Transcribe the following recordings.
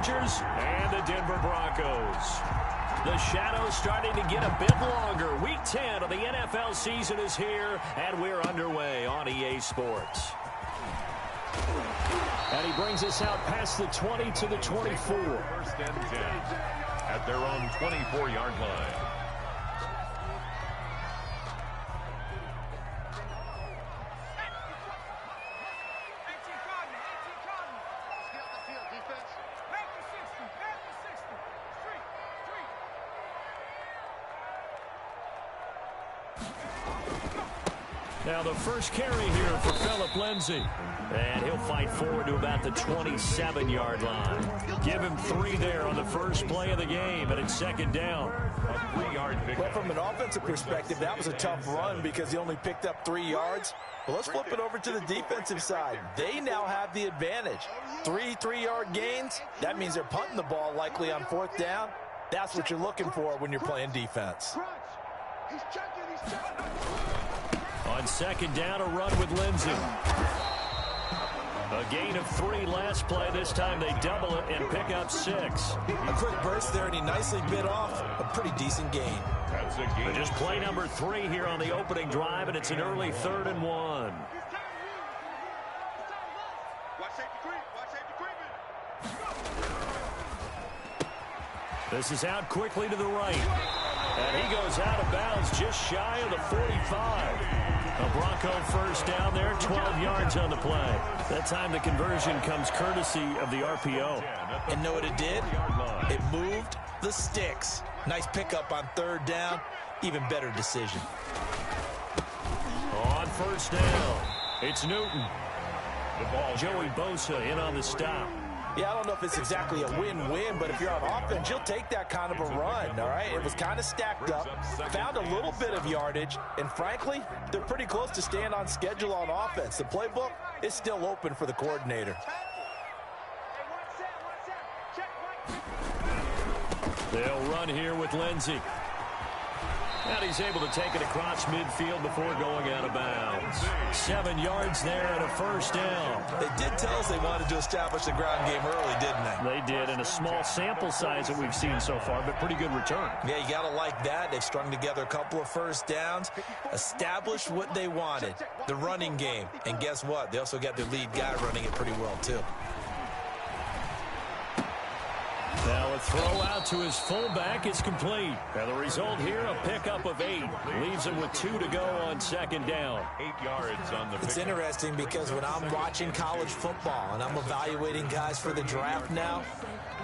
Chargers and the Denver Broncos. The shadow's starting to get a bit longer. Week 10 of the NFL season is here, and we're underway on EA Sports. And he brings us out past the 20 to the 24. First and 10 at their own 24-yard line. Now the first carry here for Phillip Lindsay. And he'll fight forward to about the 27-yard line. Give him 3 there on the first play of the game, and it's second down. A 3-yard pickup. Well, from an offensive perspective, that was a tough run because he only picked up 3 yards. Well, let's flip it over to the defensive side. They now have the advantage. 3 3-yard gains. That means they're punting the ball likely on 4th down. That's what you're looking for when you're playing defense. He's checking, he's checking. On second down, a run with Lindsay. A gain of 3 last play. This time they double it and pick up 6. A quick burst there, and he nicely bit off a pretty decent gain. That's a gain. Just play number 3 here on the opening drive, and it's an early 3rd and 1. This is out quickly to the right. And he goes out of bounds just shy of the 45. A Bronco first down there, 12 yards on the play. That time the conversion comes courtesy of the RPO. And know what it did? It moved the sticks. Nice pickup on 3rd down. Even better decision. On first down, it's Newton. The ball. Joey Bosa in on the stop. Yeah, I don't know if it's exactly a win-win, but if you're on offense, you'll take that kind of a run, all right? It was kind of stacked up, found a little bit of yardage, and frankly, they're pretty close to staying on schedule on offense. The playbook is still open for the coordinator. They'll run here with Lindsay. And he's able to take it across midfield before going out of bounds. 7 yards there and a first down. They did tell us they wanted to establish the ground game early, didn't they? They did, in a small sample size that we've seen so far, but pretty good return. Yeah, you got to like that. They've strung together a couple of first downs, established what they wanted, the running game. And guess what? They also got their lead guy running it pretty well, too. Now a throw out to his fullback is complete. And the result here, a pickup of 8. Leaves him with 2 to go on second down. 8 yards on the pickup. It's interesting because when I'm watching college football and I'm evaluating guys for the draft now,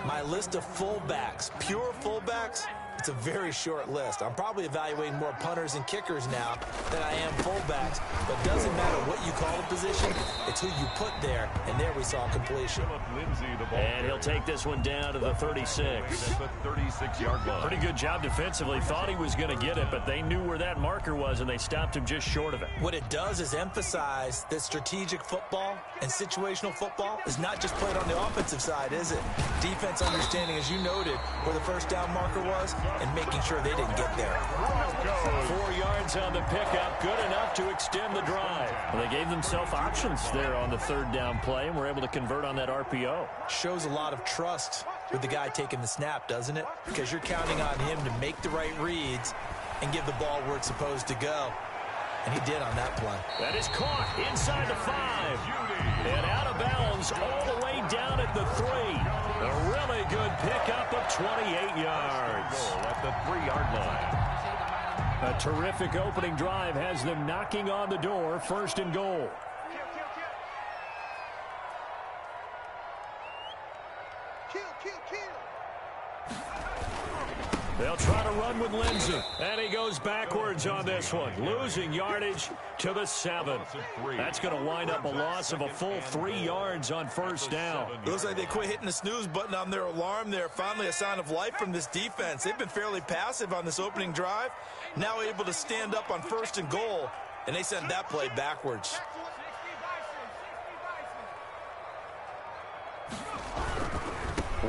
my list of fullbacks, pure fullbacks, it's a very short list. I'm probably evaluating more punters and kickers now than I am fullbacks. But it doesn't matter what you call a position, it's who you put there. And there we saw completion. Lindsay, the ball. And he'll take this one down to the 36. That's the 36-yard line. Pretty good job defensively. Thought he was going to get it, but they knew where that marker was, and they stopped him just short of it. What it does is emphasize that strategic football and situational football is not just played on the offensive side, is it? Defense understanding, as you noted, where the first down marker was and making sure they didn't get there. 4 yards on the pickup, good enough to extend the drive. Well, they gave themselves options there on the 3rd down play, and were able to convert on that RPO. Shows a lot of trust with the guy taking the snap, doesn't it? Because you're counting on him to make the right reads and give the ball where it's supposed to go. And he did on that play. That is caught inside the 5. And out of bounds all the way down at the 3. A really good pickup of 28 yards. At the 3-yard line. A terrific opening drive has them knocking on the door, 1st and goal. They'll try to run with Lindsay. And he goes backwards on this one. Losing yardage to the 7. That's going to wind up a loss of a full 3 yards on first down. It looks like they quit hitting the snooze button on their alarm there. Finally a sign of life from this defense. They've been fairly passive on this opening drive. Now able to stand up on 1st and goal. And they sent that play backwards.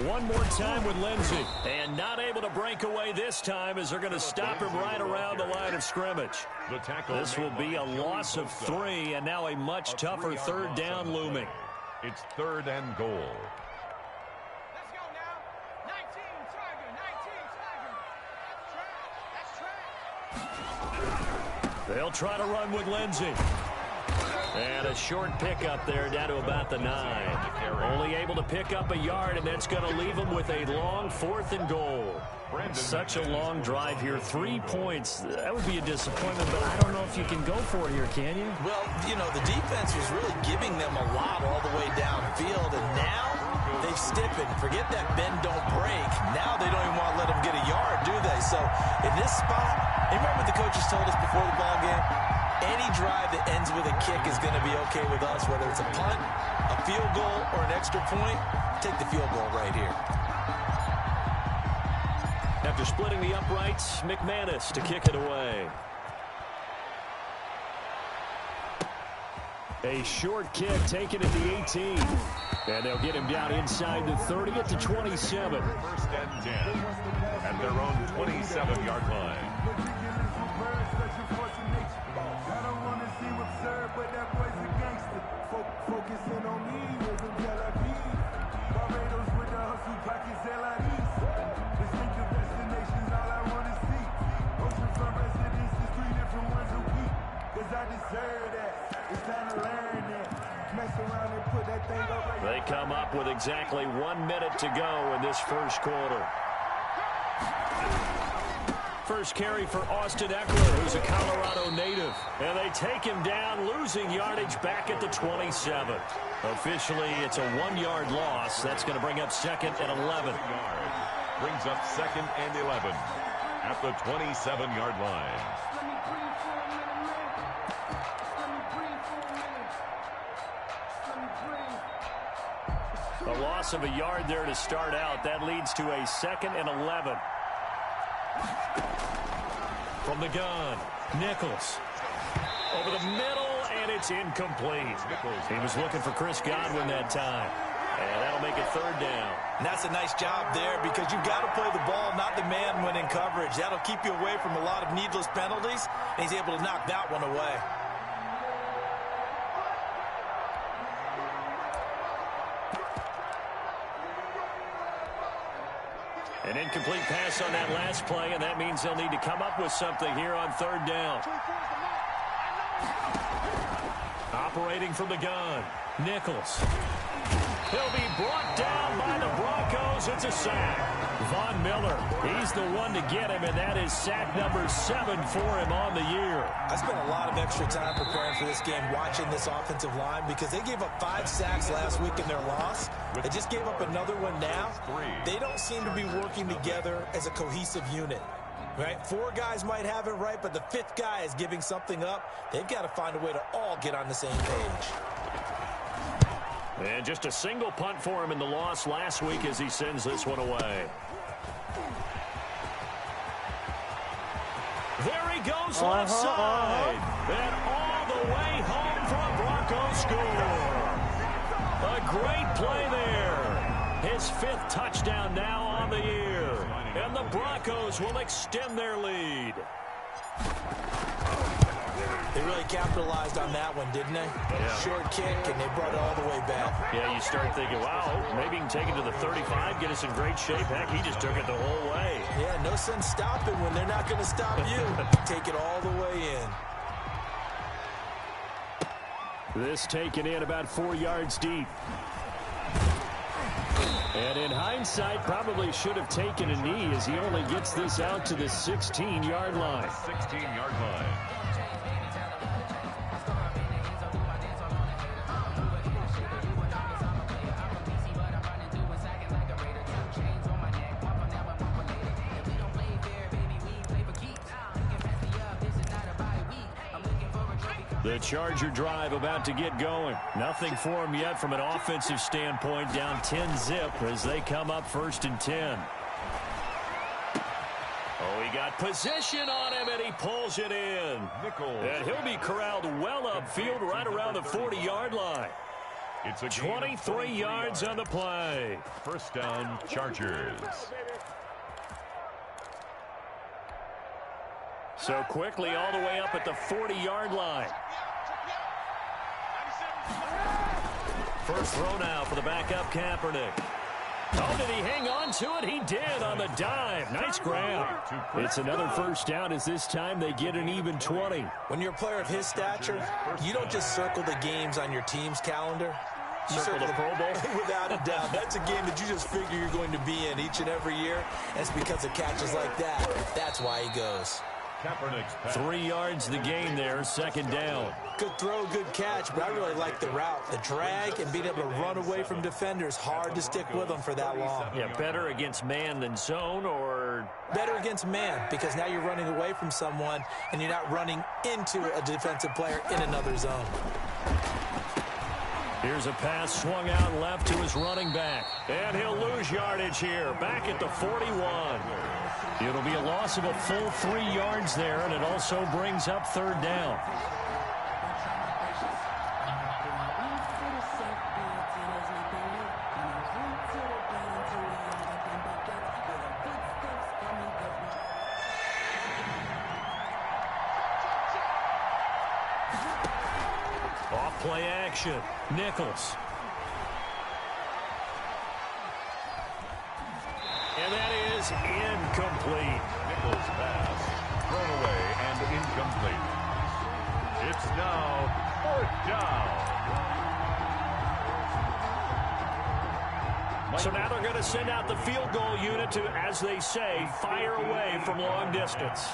One more time with Lindsay. And not able to break away this time as they're going to stop him right around the line of scrimmage. This will be a loss of 3, and now a much tougher 3rd down looming. It's 3rd and goal. Let's go now. They'll try to run with Lindsey. And a short pickup there down to about the 9. Only able to pick up a yard, and that's going to leave them with a long 4th and goal. Such a long drive here. 3 points. That would be a disappointment, but I don't know if you can go for it here, can you? Well, you know, the defense was really giving them a lot all the way downfield, and now they've stiffened. Forget that bend, don't break. Now they don't even want to let them get a yard, do they? So in this spot, remember what the coaches told us before the ball game? Any drive that ends with a kick is going to be okay with us, whether it's a punt, a field goal, or an extra point. Take the field goal right here. After splitting the uprights, McManus to kick it away. A short kick taken at the 18. And they'll get him down inside the 30 at the 27. First and 10 at their own 27-yard line. Focusing on me, Tel Aviv. Barbados with the hustle, pockets distinctive destinations, all I want to see. Oceanfront residences, 3 different ones a week. Cause I deserve that. It's time to learn that. Mess around and put that thing up like They come up with exactly 1 minute to go in this first quarter. First carry for Austin Eckler, who's a Colorado native. And they take him down, losing yardage back at the 27. Officially, it's a 1-yard loss. That's going to bring up 2nd and 11. Brings up 2nd and 11 at the 27-yard line. A loss of a yard there to start out. That leads to a 2nd and 11. From the gun, Nichols. Over the middle, and it's incomplete. He was looking for Chris Godwin that time. And that'll make it 3rd down. And that's a nice job there because you've got to play the ball, not the man when in coverage. That'll keep you away from a lot of needless penalties, and he's able to knock that one away. An incomplete pass on that last play, and that means they'll need to come up with something here on 3rd down. Operating from the gun, Nichols. He'll be brought down by the Broncos. It's a sack. Von Miller, he's the one to get him, and that is sack number 7 for him on the year. I spent a lot of extra time preparing for this game, watching this offensive line, because they gave up 5 sacks last week in their loss. They just gave up another one now. They don't seem to be working together as a cohesive unit. Right? 4 guys might have it right, but the 5th guy is giving something up. They've got to find a way to all get on the same page. And just a single punt for him in the loss last week as he sends this one away. There he goes left side. And all the way home for a Broncos score. A great play there. His 5th touchdown now on the year. And the Broncos will extend their lead. They really capitalized on that one, didn't they? Yeah. Short kick, and they brought it all the way back. Yeah, you start thinking, wow, maybe he can take it to the 35, get us in great shape. Heck, he just took it the whole way. Yeah, no sense stopping when they're not going to stop you. Take it all the way in. This taken in about 4 yards deep. And in hindsight, probably should have taken a knee as he only gets this out to the 16-yard line. 16-yard line. The Charger drive about to get going. Nothing for him yet from an offensive standpoint. Down 10-zip as they come up 1st and 10. Oh, he got position on him, and he pulls it in. Nichols. And he'll be corralled well upfield right around the 40-yard line. It's a 23 yards on the play. First down, Chargers. So quickly all the way up at the 40-yard line. First throw now for the backup Kaepernick. Oh, did he hang on to it? He did on the dive. Nice grab. It's another first down as this time they get an even 20. When you're a player of his stature, you don't just circle the games on your team's calendar. You circle the Pro Bowl? Without a doubt. That's a game that you just figure you're going to be in each and every year. And it's because of catches like that. That's why he goes. 3 yards the gain there, second down. Good throw, good catch, but I really like the route. The drag and being able to run away from defenders, hard to stick with them for that long. Yeah, better against man than zone, or? Better against man, because now you're running away from someone and you're not running into a defensive player in another zone. Here's a pass swung out left to his running back. And he'll lose yardage here, back at the 41. It'll be a loss of a full 3 yards there, and it also brings up third down. Off-play action. Nichols. And that is incomplete. Nichols' pass thrown away and incomplete. It's now fourth down. So now they're going to send out the field goal unit to, as they say, fire away from long distance.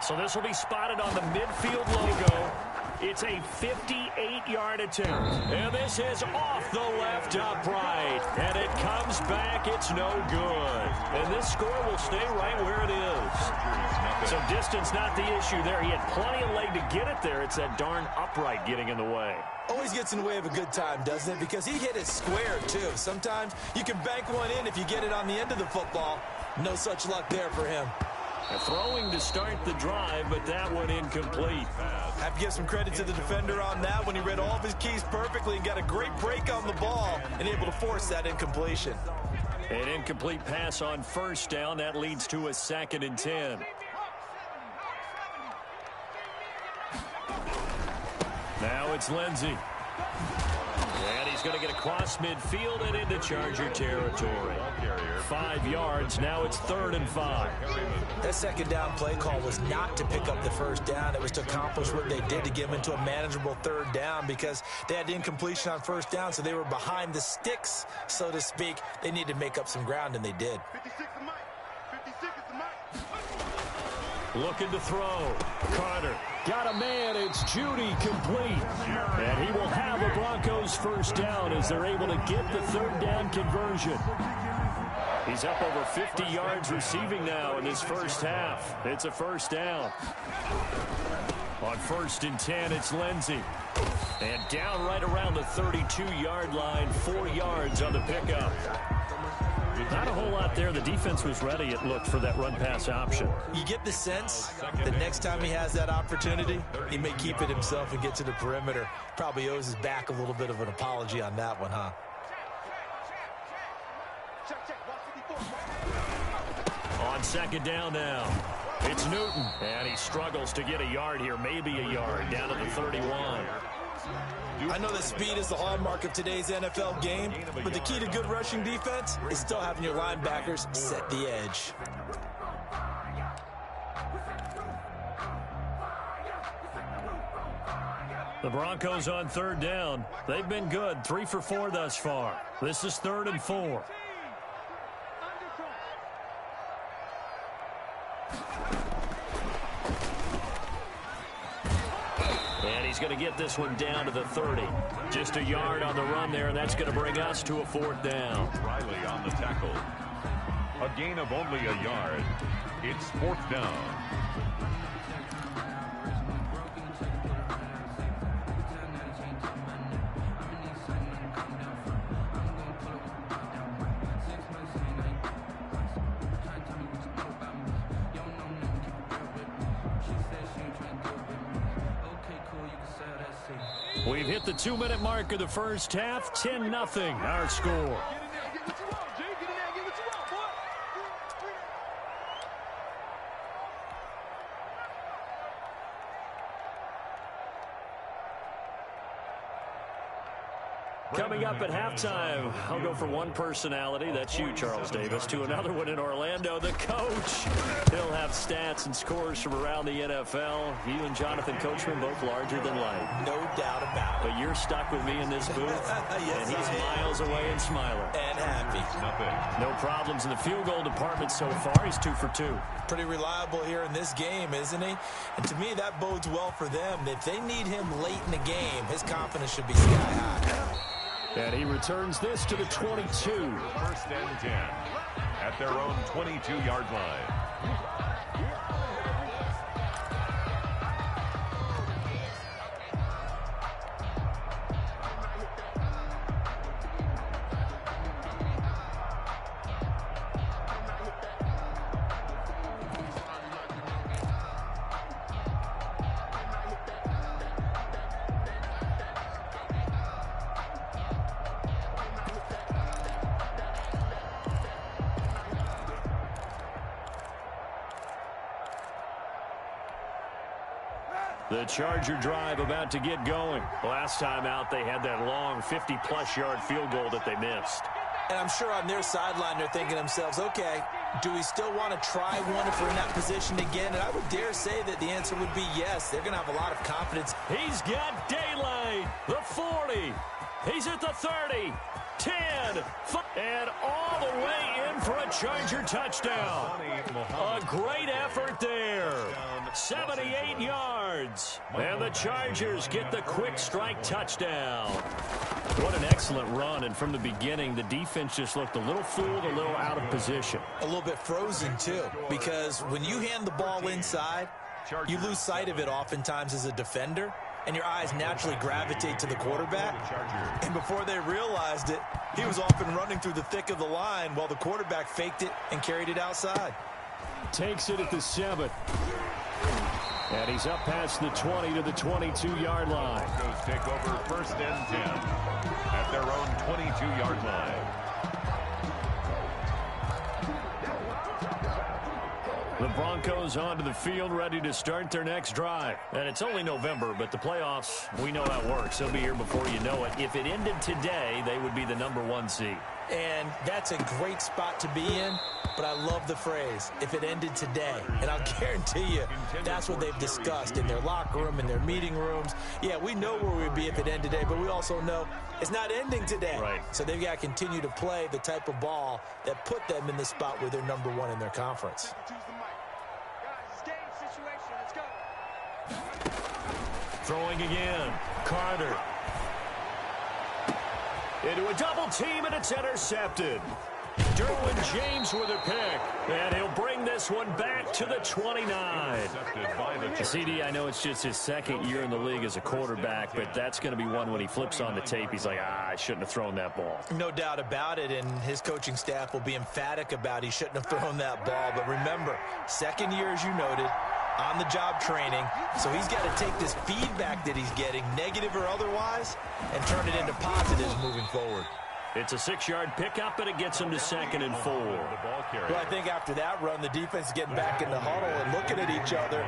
So this will be spotted on the midfield logo. It's a 58-yard attempt. And this is off the left upright. And it comes back. It's no good. And this score will stay right where it is. So distance not the issue there. He had plenty of leg to get it there. It's that darn upright getting in the way. Always gets in the way of a good time, doesn't it? Because he hit it square, too. Sometimes you can bank one in if you get it on the end of the football. No such luck there for him. Throwing to start the drive, but that one incomplete. Have to give some credit to the defender on that when he read all of his keys perfectly and got a great break on the ball and able to force that incompletion. An incomplete pass on first down. That leads to a 2nd and 10. Now it's Lindsey. And he's going to get across midfield and into Charger territory. 5 yards. Now it's 3rd and 5. That second down play call was not to pick up the first down. It was to accomplish what they did to get them into a manageable 3rd down because they had incompletion on first down, so they were behind the sticks, so to speak. They needed to make up some ground, and they did. Looking to throw. Carter. Got a man. It's Judy complete. And he will have a Broncos first down as they're able to get the 3rd down conversion. He's up over 50 yards receiving now in this first half. It's a first down. On 1st and 10, it's Lindsey. And down right around the 32-yard line, 4 yards on the pickup. Not a whole lot there. The defense was ready, it looked, for that run-pass option. You get the sense that next time he has that opportunity, he may keep it himself and get to the perimeter. Probably owes his back a little bit of an apology on that one, huh? On 2nd down now, it's Newton. And he struggles to get a yard here, maybe a yard, down to the 31. I know that speed is the hallmark of today's NFL game, but the key to good rushing defense is still having your linebackers set the edge. The Broncos on 3rd down. They've been good, 3 for 4 thus far. This is 3rd and 4. And he's going to get this one down to the 30. Just a yard on the run there, and that's going to bring us to a 4th down. Riley on the tackle. A gain of only a yard. It's 4th down. We've hit the 2-minute mark of the first half. 10-0 our score. Coming up at halftime, I'll go from one personality, that's you, Charles Davis, to another one in Orlando, the coach. He'll have stats and scores from around the NFL. You and Jonathan Coachman both larger than life. No doubt about it. But you're stuck with me in this booth, yes, and he's miles away and smiling. And happy. No problems in the field goal department so far. He's 2 for 2. Pretty reliable here in this game, isn't he? And to me, that bodes well for them. If they need him late in the game, his confidence should be sky high. And he returns this to the 22. 1st and 10 at their own 22-yard line. The Charger drive about to get going. Last time out, they had that long 50-plus yard field goal that they missed. And I'm sure on their sideline, they're thinking to themselves, okay, do we still want to try one if we're in that position again? And I would dare say that the answer would be yes. They're going to have a lot of confidence. He's got daylight. The 40. He's at the 30. 10. And all the way in for a Charger touchdown. A great effort there. 78 yards. And the Chargers get the quick strike touchdown. What an excellent run. And from the beginning, the defense just looked a little fooled, a little out of position. A little bit frozen, too, because when you hand the ball inside, you lose sight of it oftentimes as a defender, and your eyes naturally gravitate to the quarterback. And before they realized it, he was off and running through the thick of the line while the quarterback faked it and carried it outside. Takes it at the 7. And he's up past the 20 to the 22-yard line. Broncos take over 1st and 10 at their own 22-yard line. The Broncos onto the field, ready to start their next drive. And it's only November, but the playoffs, we know how it works. They'll be here before you know it. If it ended today, they would be the #1 seed. And that's a great spot to be in, but I love the phrase, if it ended today. And I'll guarantee you, that's what they've discussed in their locker room, in their meeting rooms. Yeah, we know where we'd be if it ended today, but we also know it's not ending today. Right. So they've got to continue to play the type of ball that put them in the spot where they're #1 in their conference. Throwing again. Carter. Into a double team, and it's intercepted. Derwin James with a pick. And he'll bring this one back to the 29. CD, I know it's just his 2nd year in the league as a quarterback, but that's going to be one when he flips on the tape. He's like, I shouldn't have thrown that ball. No doubt about it, and his coaching staff will be emphatic about he shouldn't have thrown that ball. But remember, 2nd year, as you noted, on-the-job training, so he's got to take this feedback that he's getting, negative or otherwise, and turn it into positives moving forward. It's a 6-yard pickup, and it gets him to 2nd and 4. Well, I think after that run, the defense is getting back in the huddle and looking at each other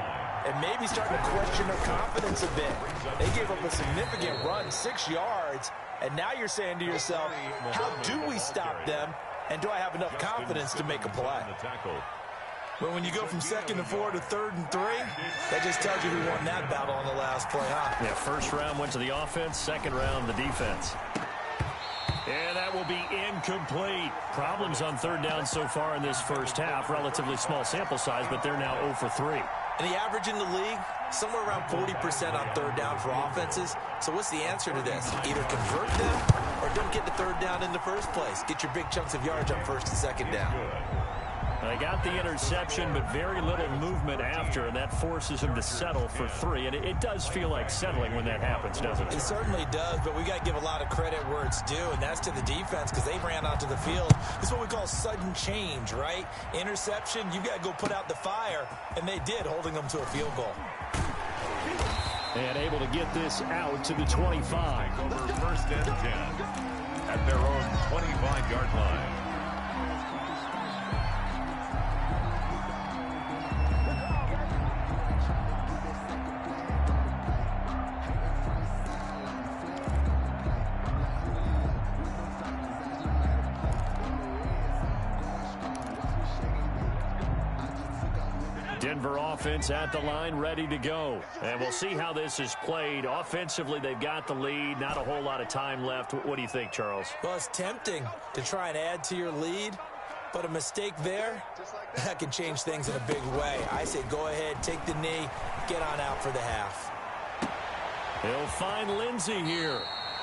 and maybe starting to question their confidence a bit. They gave up a significant run, 6 yards, and now you're saying to yourself, how do we stop them, and do I have enough confidence to make a play? But when you go from 2nd and 4 to 3rd and 3, that just tells you who won that battle on the last play, huh? Yeah, 1st round went to the offense, 2nd round the defense. And that will be incomplete. Problems on 3rd down so far in this first half. Relatively small sample size, but they're now 0 for 3. And the average in the league, somewhere around 40% on 3rd down for offenses. So what's the answer to this? Either convert them or don't get the 3rd down in the first place. Get your big chunks of yards on 1st and 2nd down. They got the interception, but very little movement after, and that forces him to settle for 3. And it does feel like settling when that happens, doesn't it? It certainly does, but we got to give a lot of credit where it's due, and that's to the defense because they ran onto the field. This is what we call sudden change, right? Interception, you got to go put out the fire, and they did, holding them to a field goal. And able to get this out to the 25. Over 1st and 10 at their own 25-yard line. Denver offense at the line, ready to go. And we'll see how this is played. Offensively, they've got the lead. Not a whole lot of time left. What do you think, Charles? Well, it's tempting to try and add to your lead, but a mistake there, that can change things in a big way. I say go ahead, take the knee, get on out for the half. He'll find Lindsey here.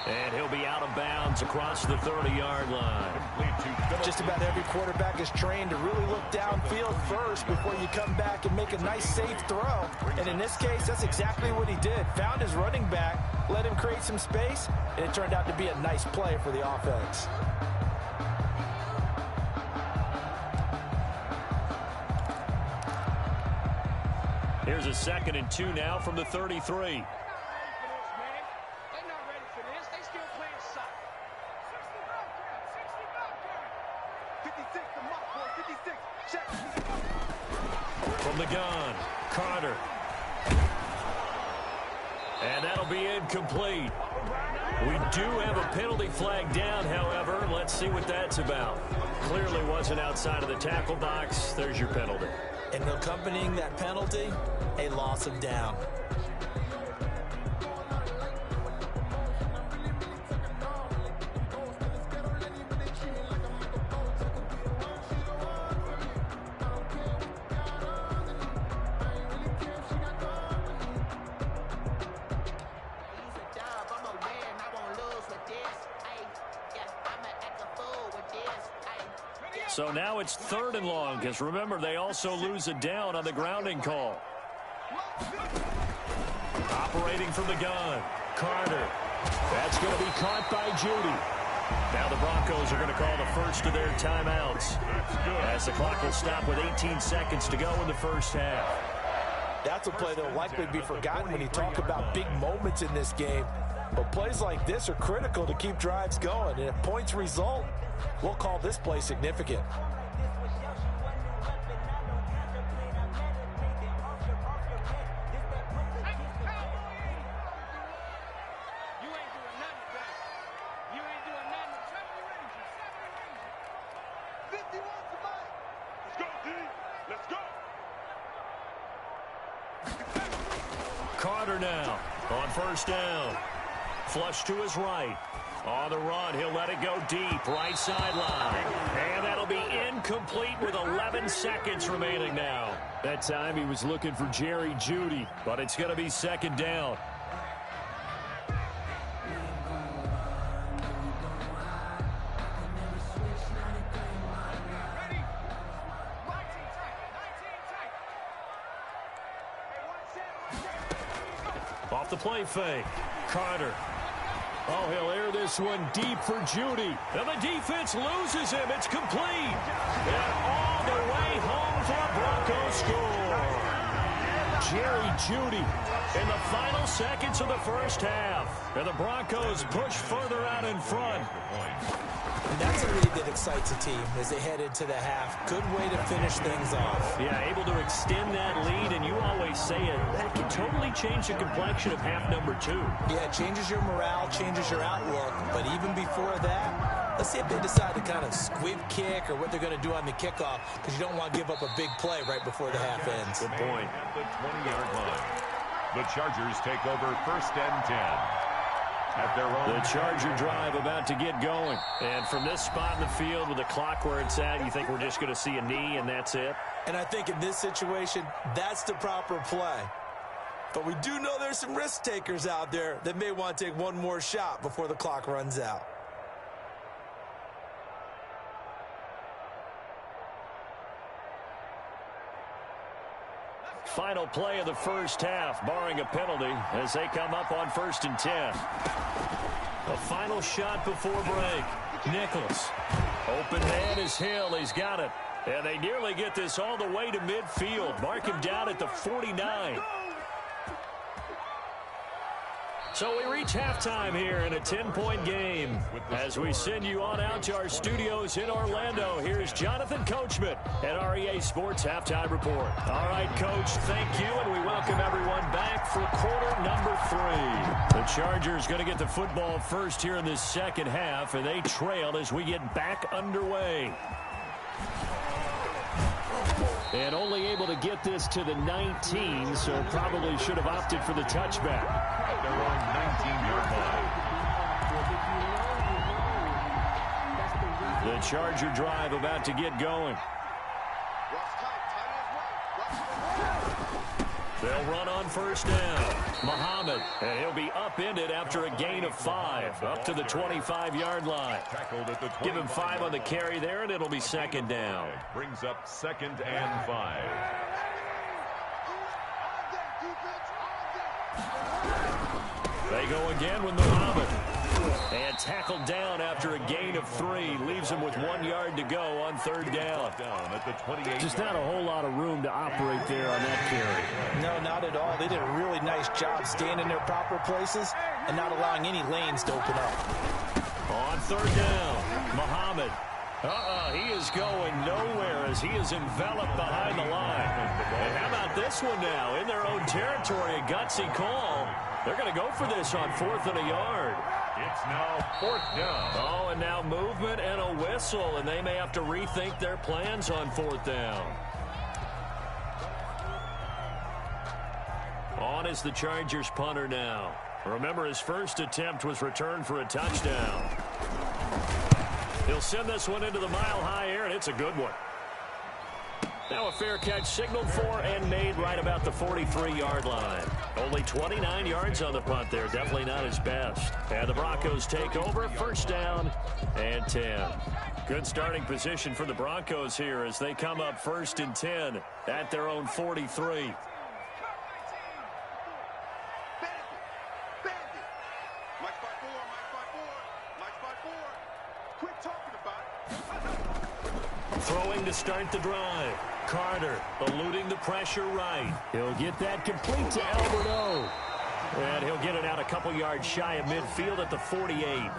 And he'll be out of bounds across the 30-yard line. Just about every quarterback is trained to really look downfield first before you come back and make a nice, safe throw. And in this case, that's exactly what he did. Found his running back, let him create some space, and it turned out to be a nice play for the offense. Here's a 2nd and 2 now from the 33. From the gun, Carter. And that'll be incomplete. We do have a penalty flag down, however. Let's see what that's about. Clearly wasn't outside of the tackle box. There's your penalty. And accompanying that penalty, a loss of down. So now it's 3rd and long, because remember, they also lose a down on the grounding call. Operating from the gun, Carter. That's going to be caught by Judy. Now the Broncos are going to call the first of their timeouts, as the clock will stop with 18 seconds to go in the first half. That's a play that will likely be forgotten when you talk about big moments in this game. But plays like this are critical to keep drives going. And if points result, we'll call this play significant. Carter now on 1st down. Flush to his right. On the run, he'll let it go deep, right sideline. And that'll be incomplete with 11 seconds remaining now. That time he was looking for Jerry Jeudy, but it's going to be 2nd down. Off the play fake, Carter. Oh, he'll air this one deep for Jeudy. And the defense loses him. It's complete. And all the way home for a Broncos score. Jerry Jeudy in the final seconds of the first half. And the Broncos push further out in front. And that's a lead that excites a team as they head into the half. Good way to finish things off. Yeah, able to extend that lead, and you always say it, that can totally change the complexion of half number 2. Yeah, it changes your morale, changes your outlook. But even before that, let's see if they decide to kind of squib kick or what they're going to do on the kickoff, because you don't want to give up a big play right before the half ends. Good point. At the 20-yard line, the Chargers take over 1st and 10. At their own. The Charger drive about to get going. And from this spot in the field with the clock where it's at, you think we're just going to see a knee and that's it? And I think in this situation, that's the proper play. But we do know there's some risk takers out there that may want to take one more shot before the clock runs out. Final play of the first half, barring a penalty, as they come up on 1st and 10. A final shot before break. Nichols. Open man is Hill. He's got it. And they nearly get this all the way to midfield. Mark him down at the 49. So we reach halftime here in a 10-point game. As we send you on out to our studios in Orlando, here's Jonathan Coachman at REA Sports Halftime Report. All right, Coach, thank you, and we welcome everyone back for quarter number 3. The Chargers going to get the football first here in this second half, and they trail as we get back underway. And only able to get this to the 19, so probably should have opted for the touchback. At their own 19-yard line. The Charger drive about to get going. They'll run on first down. Muhammad, and he'll be upended after a gain of 5, up to the 25-yard line. Give him 5 on the carry there, and it'll be second down. Brings up 2nd and 5. They go again with Muhammad. And tackled down after a gain of 3. Leaves him with 1 yard to go on third down. At the 28. Just not a whole lot of room to operate there on that carry. No, not at all. They did a really nice job staying in their proper places and not allowing any lanes to open up. On third down, Muhammad. He is going nowhere as he is enveloped behind the line. And how about this one now? In their own territory, a gutsy call. They're going to go for this on 4th and a yard. It's now 4th down. Oh, and now movement and a whistle, and they may have to rethink their plans on 4th down. On is the Chargers punter now. Remember, his first attempt was returned for a touchdown. He'll send this one into the mile-high air, and it's a good one. Now a fair catch signaled for and made right about the 43-yard line. Only 29 yards on the punt there. Definitely not his best. And the Broncos take over. First down and 10. Good starting position for the Broncos here as they come up 1st and 10 at their own 43. Throwing to start the drive. Carter eluding the pressure right. He'll get that complete to Alberto. And he'll get it out a couple yards shy of midfield at the 48.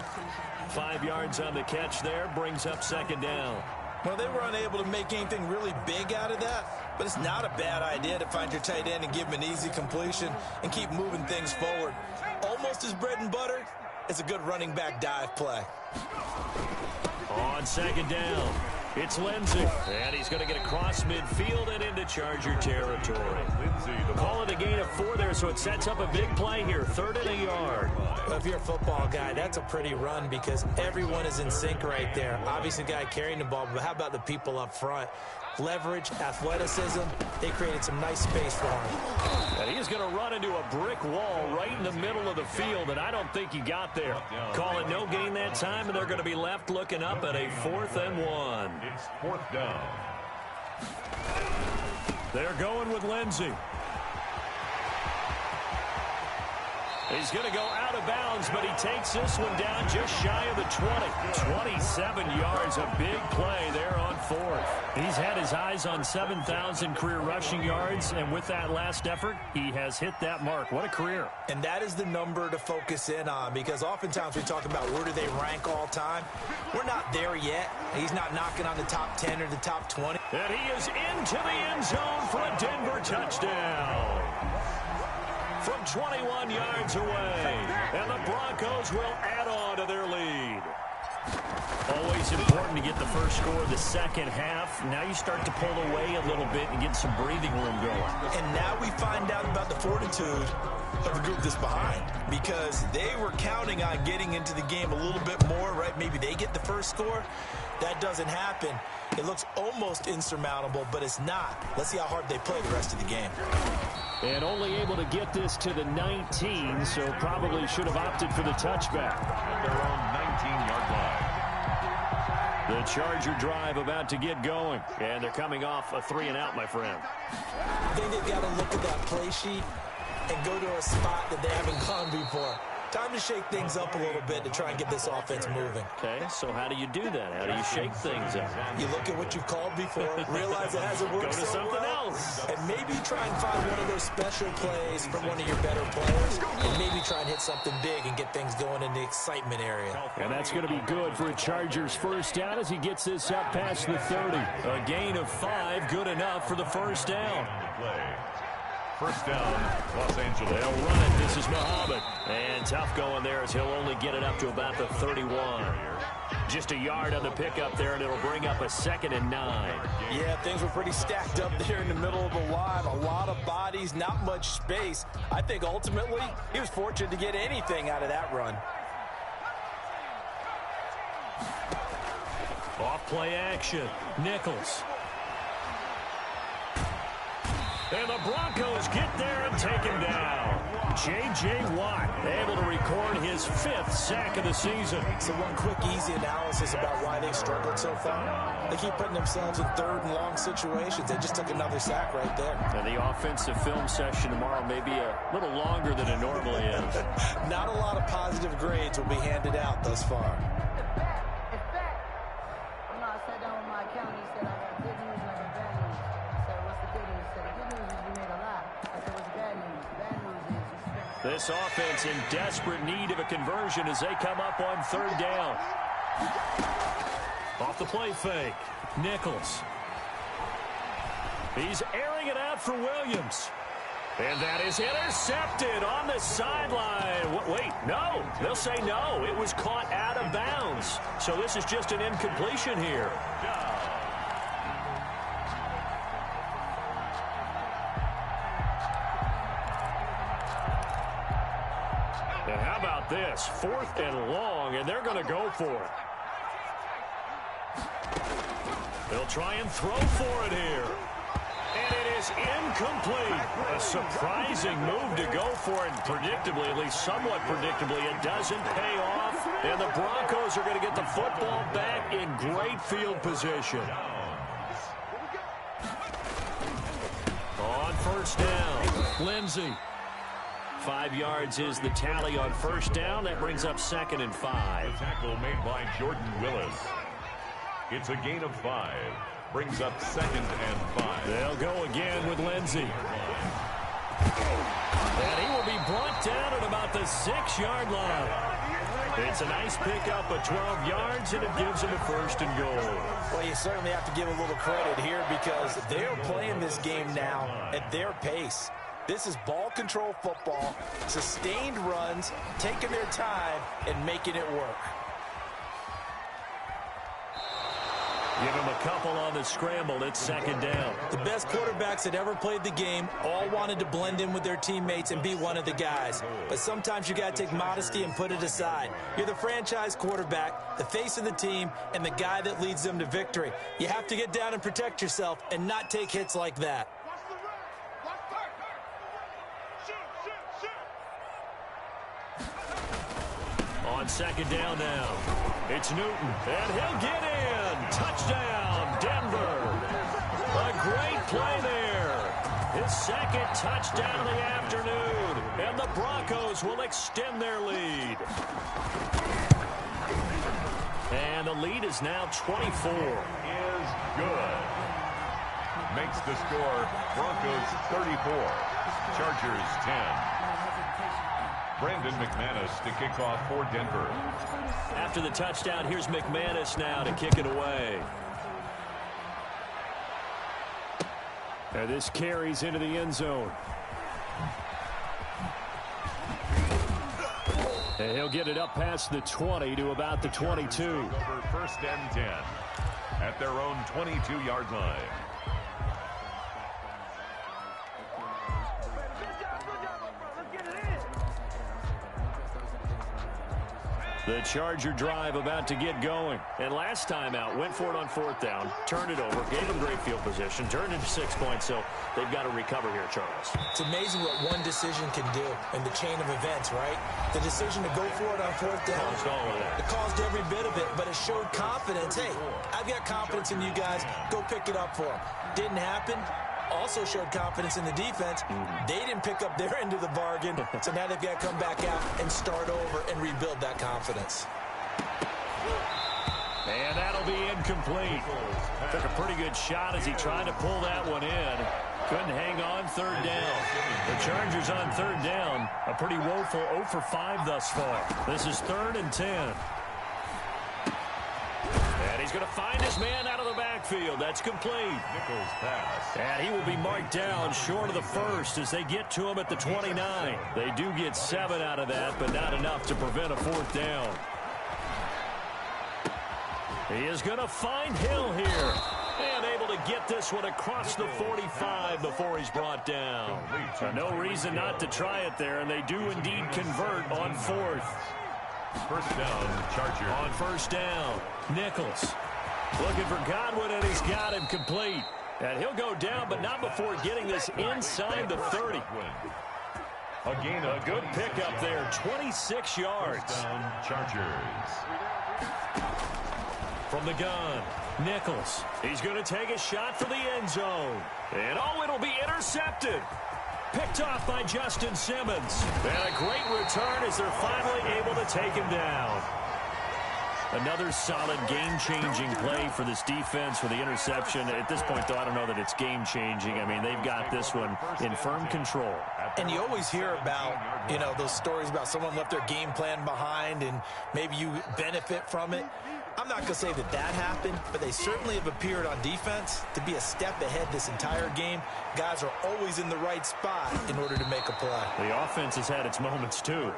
5 yards on the catch there. Brings up second down. Well, they were unable to make anything really big out of that, but it's not a bad idea to find your tight end and give him an easy completion and keep moving things forward. Almost his bread and butter. It's a good running back dive play. On second down, it's Lindsey, and he's going to get across midfield and into Charger territory. Call it a gain of 4 there, so it sets up a big play here, 3rd and a yard. Well, if you're a football guy, that's a pretty run because everyone is in sync right there. Obviously, the guy carrying the ball, but how about the people up front? Leverage, athleticism, they created some nice space for him. And he's going to run into a brick wall right in the middle of the field, and I don't think he got there. Call it no gain that time, and they're going to be left looking up at a 4th and 1. It's 4th down. They're going with Lindsey. He's going to go out of bounds, but he takes this one down just shy of the 20. 27 yards, a big play there on 4th. He's had his eyes on 7,000 career rushing yards, and with that last effort, he has hit that mark. What a career. And that is the number to focus in on because oftentimes we talk about where do they rank all time. We're not there yet. He's not knocking on the top 10 or the top 20. And he is into the end zone for a Denver touchdown. From 21 yards away, and the Broncos will add on to their lead. Always important to get the first score of the second half. Now you start to pull away a little bit and get some breathing room going. And now we find out about the fortitude of the group that's behind because they were counting on getting into the game a little bit more, right? Maybe they get the first score. That doesn't happen. It looks almost insurmountable, but it's not. Let's see how hard they play the rest of the game. And only able to get this to the 19, so probably should have opted for the touchback. At their own 19-yard line. The Charger drive about to get going, and they're coming off a 3-and-out, my friend. I think they've got to look at that play sheet and go to a spot that they haven't gone before. Time to shake things up a little bit to try and get this offense moving. Okay, so how do you do that? How do you shake things up? You look at what you've called before, realize it hasn't worked Go to so something well, else. and maybe try and find one of those special plays from one of your better players, and maybe try and hit something big and get things going in the excitement area. And that's going to be good for a Chargers first down as he gets this up past the 30. A gain of 5, good enough for the first down. First down, Los Angeles. They'll run it. This is Muhammad. And tough going there as he'll only get it up to about the 31. Just a yard on the pickup there, and it'll bring up a 2nd and 9. Yeah, things were pretty stacked up there in the middle of the line. A lot of bodies, not much space. I think ultimately he was fortunate to get anything out of that run. Off-play action. Nichols. And the Broncos get there and take him down. J.J. Watt able to record his 5th sack of the season. So one quick, easy analysis about why they've struggled so far. They keep putting themselves in 3rd and long situations. They just took another sack right there. And the offensive film session tomorrow may be a little longer than it normally is. Not a lot of positive grades will be handed out thus far. This offense in desperate need of a conversion as they come up on 3rd down. Off the play fake. Nichols. He's airing it out for Williams. And that is intercepted on the sideline. Wait, no. They'll say no. It was caught out of bounds. So this is just an incompletion here. And how about this? 4th and long, and they're going to go for it. They'll try and throw for it here. And it is incomplete. A surprising move to go for it. Predictably, at least somewhat predictably, it doesn't pay off. And the Broncos are going to get the football back in great field position. On 1st down, Lindsey. 5 yards is the tally on 1st down. That brings up 2nd and 5. The tackle made by Jordan Willis. It's a gain of 5. Brings up 2nd and 5. They'll go again with Lindsey. And he will be brought down at about the 6-yard line. It's a nice pickup of 12 yards, and it gives him a 1st and goal. Well, you certainly have to give a little credit here because they're playing this game now at their pace. This is ball control football, sustained runs, taking their time, and making it work. Give him a couple on the scramble. It's 2nd down. The best quarterbacks that ever played the game all wanted to blend in with their teammates and be one of the guys. But sometimes you got to take modesty and put it aside. You're the franchise quarterback, the face of the team, and the guy that leads them to victory. You have to get down and protect yourself and not take hits like that. On 2nd down now, it's Newton, and he'll get in. Touchdown, Denver. A great play there. His 2nd touchdown of the afternoon, and the Broncos will extend their lead. And the lead is now 24. Is good. Makes the score Broncos 34, Chargers 10. Brandon McManus to kick off for Denver. After the touchdown, here's McManus now to kick it away. And this carries into the end zone. And he'll get it up past the 20 to about the 22. Over 1st and 10 at their own 22-yard line. The Charger drive about to get going. And last time out, went for it on 4th down, turned it over, gave them great field position, turned into 6 points, so they've got to recover here, Charles. It's amazing what one decision can do in the chain of events, right? The decision to go for it on 4th down. Caused all of that. It caused every bit of it, but it showed confidence. Hey, I've got confidence in you guys. Go pick it up for them. Didn't happen. Also showed confidence in the defense. They didn't pick up their end of the bargain, so now they've got to come back out and start over and rebuild that confidence. And that'll be incomplete. Took a pretty good shot as he tried to pull that one in. Couldn't hang on 3rd down. The Chargers on 3rd down. A pretty woeful 0 for 5 thus far. This is 3rd and 10. And he's going to find his man out of the backfield. That's complete. Nichols pass. And he will be marked down short of the 1st as they get to him at the 29. They do get 7 out of that, but not enough to prevent a 4th down. He is going to find Hill here. And able to get this one across the 45 before he's brought down. No reason not to try it there, and they do indeed convert on fourth. First down, Chargers. On first down, Nichols. Looking for Godwin, and he's got him complete. And he'll go down, but not before getting this inside the 30. A good pickup there, 26 yards. First down, Chargers. From the gun, Nichols. He's going to take a shot for the end zone. And it'll be intercepted. Picked off by Justin Simmons. And a great return as they're finally able to take him down. Another solid game-changing play for this defense with the interception. At this point, though, I don't know that it's game-changing. I mean, they've got this one in firm control. And you always hear about, those stories about someone left their game plan behind and maybe you benefit from it. I'm not going to say that happened, but they certainly have appeared on defense to be a step ahead this entire game. Guys are always in the right spot in order to make a play. The offense has had its moments, too.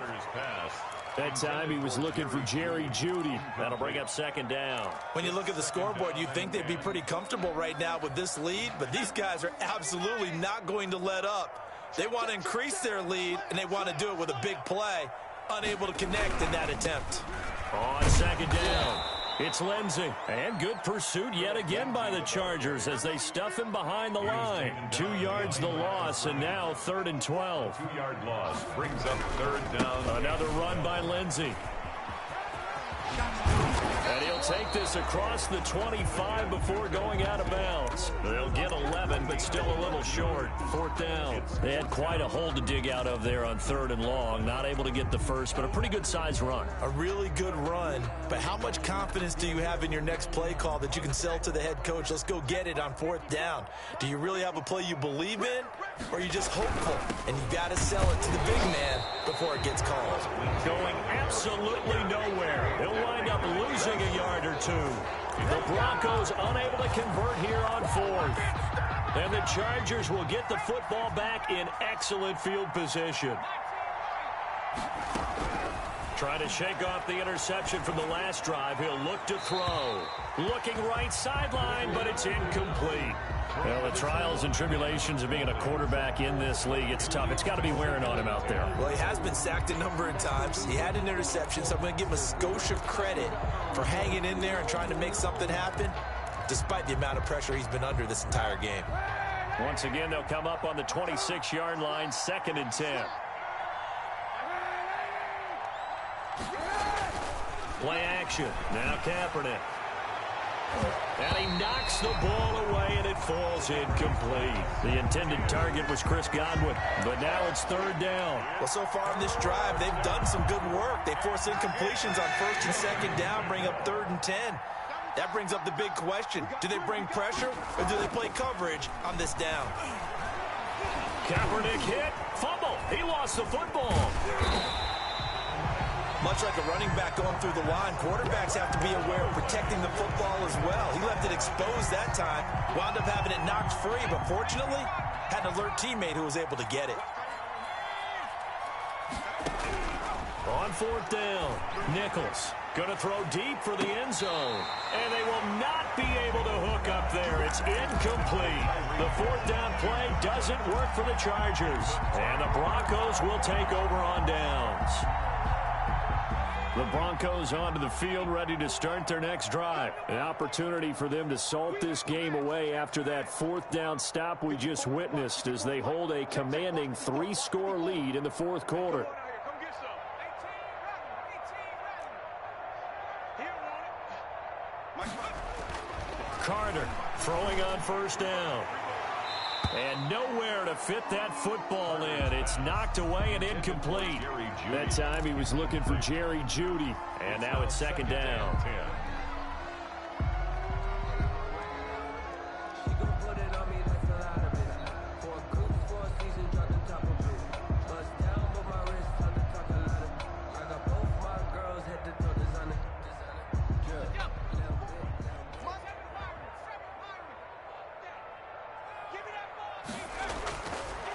That time he was looking for Jerry Jeudy. That'll bring up second down. When you look at the scoreboard, you'd think they'd be pretty comfortable right now with this lead, but these guys are absolutely not going to let up. They want to increase their lead, and they want to do it with a big play. Unable to connect in that attempt. On second down, it's Lindsey. And good pursuit yet again by the Chargers as they stuff him behind the line. 2 yards the loss, and now 3rd and 12. 2-yard loss brings up third down. Another run by Lindsey. And he'll take this across the 25 before going out of bounds. They'll get 11, but still a little short. 4th down. They had quite a hole to dig out of there on 3rd and long. Not able to get the first, but a pretty good-sized run. A really good run, but how much confidence do you have in your next play call that you can sell to the head coach? Let's go get it on 4th down. Do you really have a play you believe in, or are you just hopeful? And you got to sell it to the big man before it gets called. Going absolutely nowhere. He'll wind up losing a yard or two. The Broncos unable to convert here on 4th. And the Chargers will get the football back in excellent field position. Trying to shake off the interception from the last drive. He'll look to throw. Looking right sideline, but it's incomplete. Well, the trials and tribulations of being a quarterback in this league, it's tough. It's got to be wearing on him out there. Well, he has been sacked a number of times. He had an interception, so I'm going to give him a Scotia credit for hanging in there and trying to make something happen, despite the amount of pressure he's been under this entire game. Once again, they'll come up on the 26-yard line, 2nd and 10. Play action. Now Kaepernick. And he knocks the ball away, and it falls incomplete. The intended target was Chris Godwin, but now it's 3rd down. Well, so far in this drive, they've done some good work. They force incompletions on 1st and 2nd down, bring up 3rd and 10. That brings up the big question. Do they bring pressure, or do they play coverage on this down? Kaepernick hit. Fumble. He lost the football. Much like a running back going through the line, quarterbacks have to be aware of protecting the football as well. He left it exposed that time, wound up having it knocked free, but fortunately, had an alert teammate who was able to get it. On 4th down, Nichols going to throw deep for the end zone. And they will not be able to hook up there. It's incomplete. The 4th down play doesn't work for the Chargers. And the Broncos will take over on downs. The Broncos onto the field, ready to start their next drive. An opportunity for them to salt this game away after that 4th down stop we just witnessed as they hold a commanding 3-score lead in the 4th quarter. Carter throwing on 1st down. And nowhere to fit that football in. It's knocked away and incomplete. That time he was looking for Jerry Jeudy. And now it's 2nd down.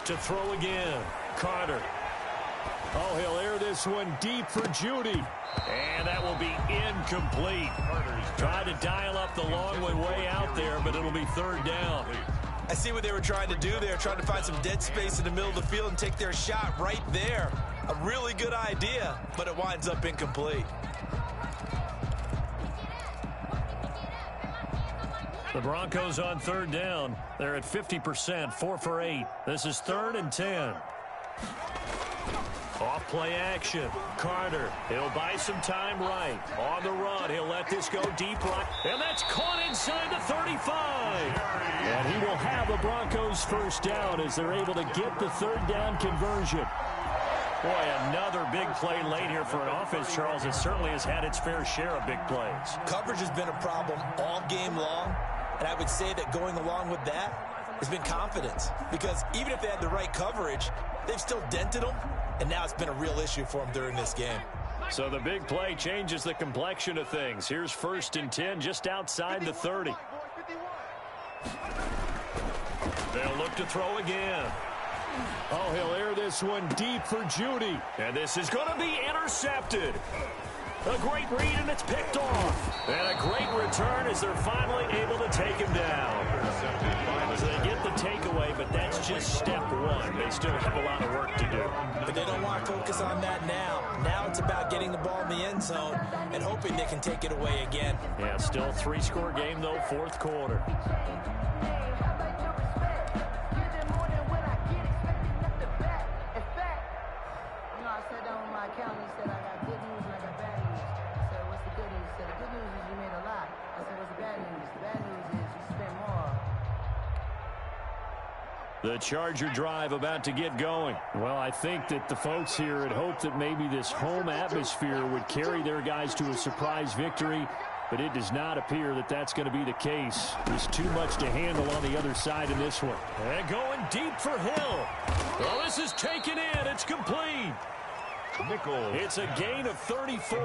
To throw again, Carter. Oh, he'll air this one deep for Judy. And that will be incomplete. Tried to dial up the long one way out there, but it'll be third down. I see what they were trying to do there, trying to find some dead space in the middle of the field and take their shot right there. A really good idea, but it winds up incomplete. The Broncos on third down. They're at 50%, 4 for 8. This is 3rd and 10. Off play action. Carter, he'll buy some time right. On the run, he'll let this go deep right. And that's caught inside the 35. And he will have the Broncos first down as they're able to get the third down conversion. Boy, another big play late here for an offense, Charles. It certainly has had its fair share of big plays. Coverage has been a problem all game long, and I would say that going along with that has been confidence. Because even if they had the right coverage, they've still dented them, and now it's been a real issue for them during this game. So the big play changes the complexion of things. Here's 1st and 10 just outside the 30. They'll look to throw again. Oh, he'll air this one deep for Judy. And this is going to be intercepted. A great read, and it's picked off. And a great return as they're finally able to take him down. So they get the takeaway, but that's just step one. They still have a lot of work to do. But they don't want to focus on that now. Now it's about getting the ball in the end zone and hoping they can take it away again. Yeah, still 3-score game, though, 4th quarter. The Charger drive about to get going. Well, I think that the folks here had hoped that maybe this home atmosphere would carry their guys to a surprise victory, but it does not appear that that's going to be the case. There's too much to handle on the other side in this one. And going deep for Hill. Well, this is taken in. It's complete. Nichols. It's a gain of 34.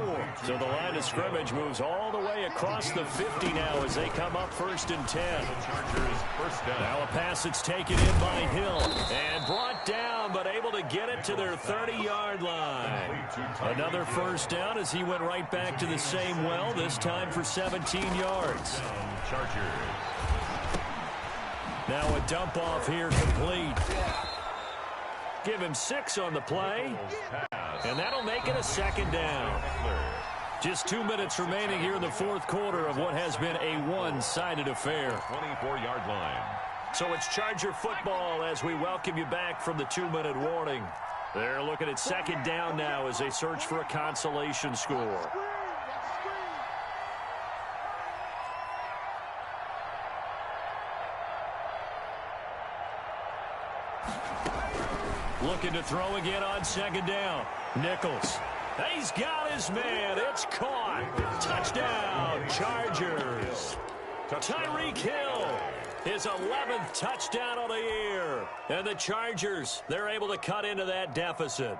So the line of scrimmage moves all the way across the 50 now as they come up 1st and 10. Chargers first down. Now a pass that's taken in by Hill and brought down, but able to get it to their 30-yard line. Another first down as he went right back to the same well, this time for 17 yards. Chargers. Now a dump off here complete. Give him 6 on the play. And that'll make it a 2nd down. Just 2 minutes remaining here in the 4th quarter of what has been a one-sided affair. 24-yard line. So it's Charger football as we welcome you back from the 2-minute warning. They're looking at 2nd down now as they search for a consolation score. Looking to throw again on 2nd down. Nichols. He's got his man. It's caught. Touchdown, Chargers. Tyreek Hill, his 11th touchdown of the year. And the Chargers, they're able to cut into that deficit.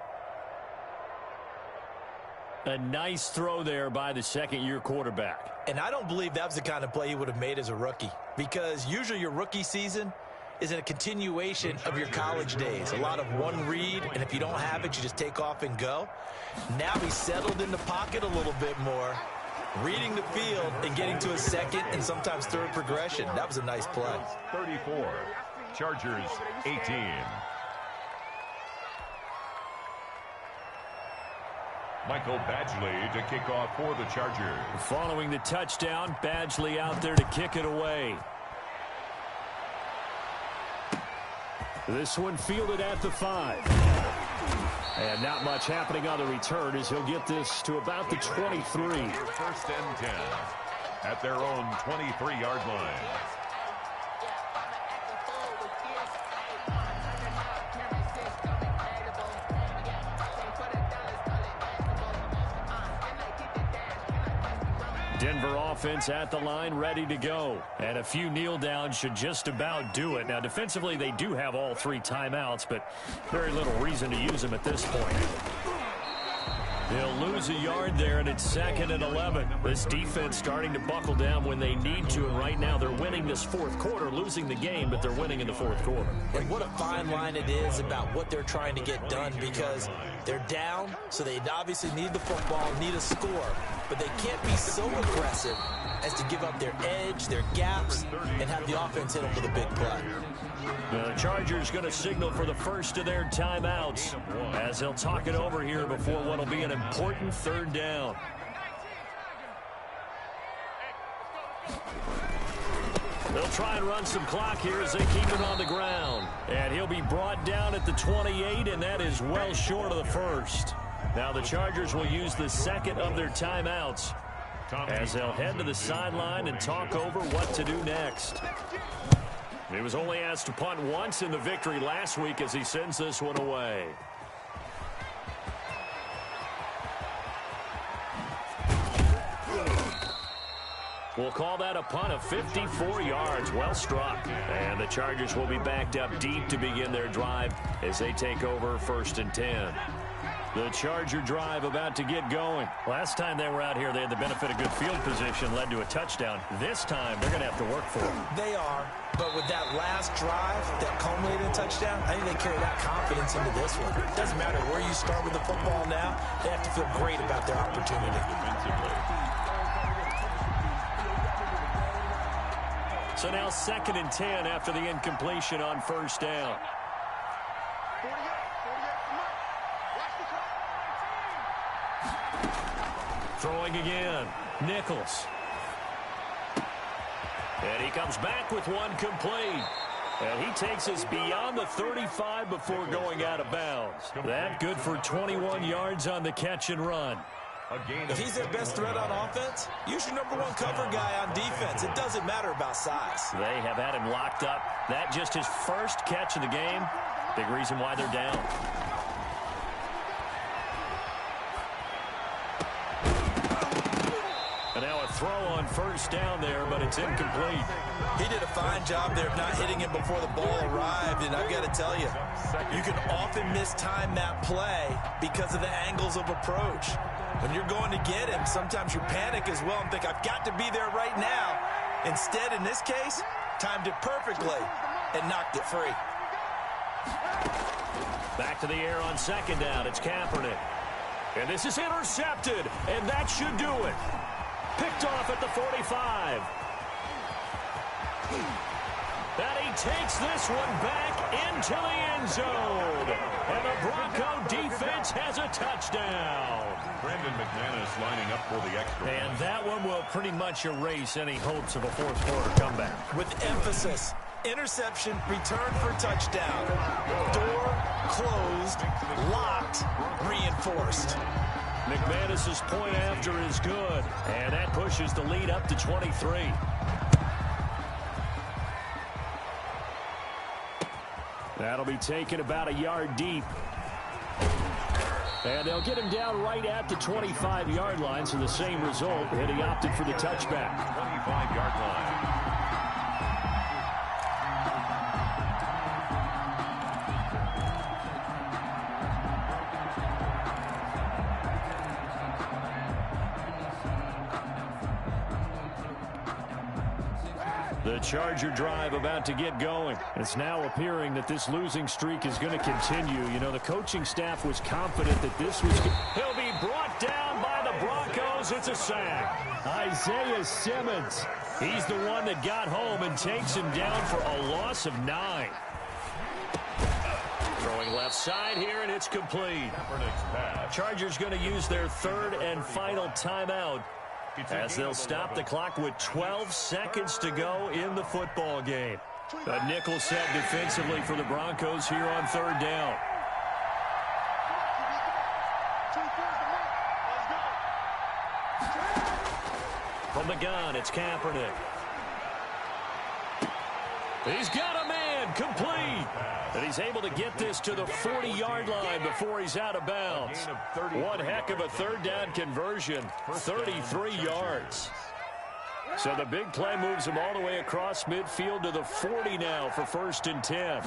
A nice throw there by the second-year quarterback. And I don't believe that was the kind of play he would have made as a rookie, because usually your rookie season is a continuation of your college days. A lot of one read, and if you don't have it, you just take off and go. Now he's settled in the pocket a little bit more, reading the field and getting to a 2nd and sometimes 3rd progression. That was a nice play. 34. Chargers 18. Michael Badgley to kick off for the Chargers. Following the touchdown, Badgley out there to kick it away. This one fielded at the 5. And not much happening on the return as he'll get this to about the 23. 1st and 10 at their own 23-yard line. Denver offense at the line, ready to go. And a few kneel downs should just about do it. Now, defensively, they do have all 3 timeouts, but very little reason to use them at this point. They'll lose a yard there, and it's 2nd and 11. This defense starting to buckle down when they need to, and right now they're winning this fourth quarter, losing the game, but they're winning in the fourth quarter. And what a fine line it is about what they're trying to get done, because they're down, so they obviously need the football, need a score, but they can't be so aggressive as to give up their edge, their gaps, and have the offense hit them with a big play. The Chargers going to signal for the first of their timeouts as they'll talk it over here before what will be an important 3rd down. They'll try and run some clock here as they keep it on the ground. And he'll be brought down at the 28, and that is well short of the first. Now the Chargers will use the 2nd of their timeouts as they'll head to the sideline and talk over what to do next. He was only asked to punt once in the victory last week as he sends this one away. We'll call that a punt of 54 yards. Well struck. And the Chargers will be backed up deep to begin their drive as they take over 1st and 10. The Charger drive about to get going. Last time they were out here, they had the benefit of good field position, led to a touchdown. This time, they're going to have to work for it. They are, but with that last drive that culminated in a touchdown, I think they carry that confidence into this one. It doesn't matter where you start with the football now. They have to feel great about their opportunity. So now 2nd and 10 after the incompletion on 1st down. Throwing again, Nichols. And he comes back with one complete. And he takes us beyond the 35 before going out of bounds. That good for 21 yards on the catch and run. If he's their best threat on offense, use your #1 cover guy on defense. It doesn't matter about size. They have had him locked up. That just his first catch of the game. Big reason why they're down. And now a throw on 1st down there, but it's incomplete. He did a fine job there of not hitting him before the ball arrived, and I've got to tell you, you can often mistime that play because of the angles of approach. When you're going to get him, sometimes you panic as well and think, I've got to be there right now. Instead, in this case, timed it perfectly and knocked it free. Back to the air on 2nd down. It's Kaepernick. And this is intercepted, and that should do it. Picked off at the 45. And he takes this one back into the end zone. And the Bronco defense has a touchdown. Brandon McManus lining up for the extra. And that one will pretty much erase any hopes of a fourth quarter comeback. With emphasis, interception, return for touchdown. Door closed, locked, reinforced. McManus's point after is good. And that pushes the lead up to 23. That'll be taken about a yard deep. And they'll get him down right at the 25-yard line, so the same result, and he opted for the touchback. 25-yard line. The Charger drive about to get going. It's now appearing that this losing streak is going to continue. You know, the coaching staff was confident that this was... He'll be brought down by the Broncos. It's a sack. Isaiah Simmons. He's the one that got home and takes him down for a loss of 9. Throwing left side here, and it's complete. Chargers going to use their 3rd and final timeout, as they'll stop the clock with 12 seconds to go in the football game. A nickel set defensively for the Broncos here on 3rd down. From the gun, it's Kaepernick. He's got a man, complete. And he's able to get this to the 40-yard line before he's out of bounds. One heck of a 3rd down conversion, 33 yards. So the big play moves him all the way across midfield to the 40 now for 1st and 10.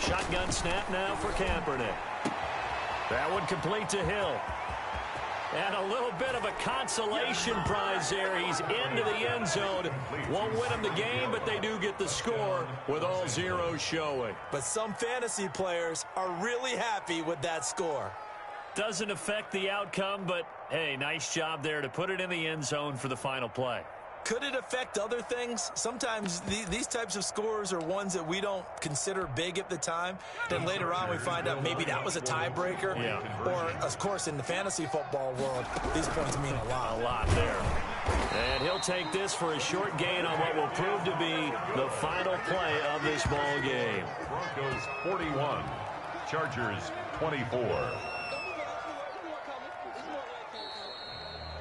Shotgun snap now for Kaepernick. That one complete to Hill. And a little bit of a consolation prize there. He's into the end zone. Won't win him the game, but they do get the score with all zeros showing. But some fantasy players are really happy with that score. Doesn't affect the outcome, but, hey, nice job there to put it in the end zone for the final play. Could it affect other things? Sometimes these types of scores are ones that we don't consider big at the time. Then later on we find out maybe that was a tiebreaker. Yeah. Or, of course, in the fantasy football world, these points mean a lot. A lot there. And he'll take this for a short gain on what will prove to be the final play of this ball game. Broncos 41, Chargers 24.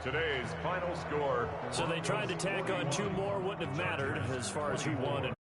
Today's final score. So they tried to tack on two more. Wouldn't have mattered as far as who won and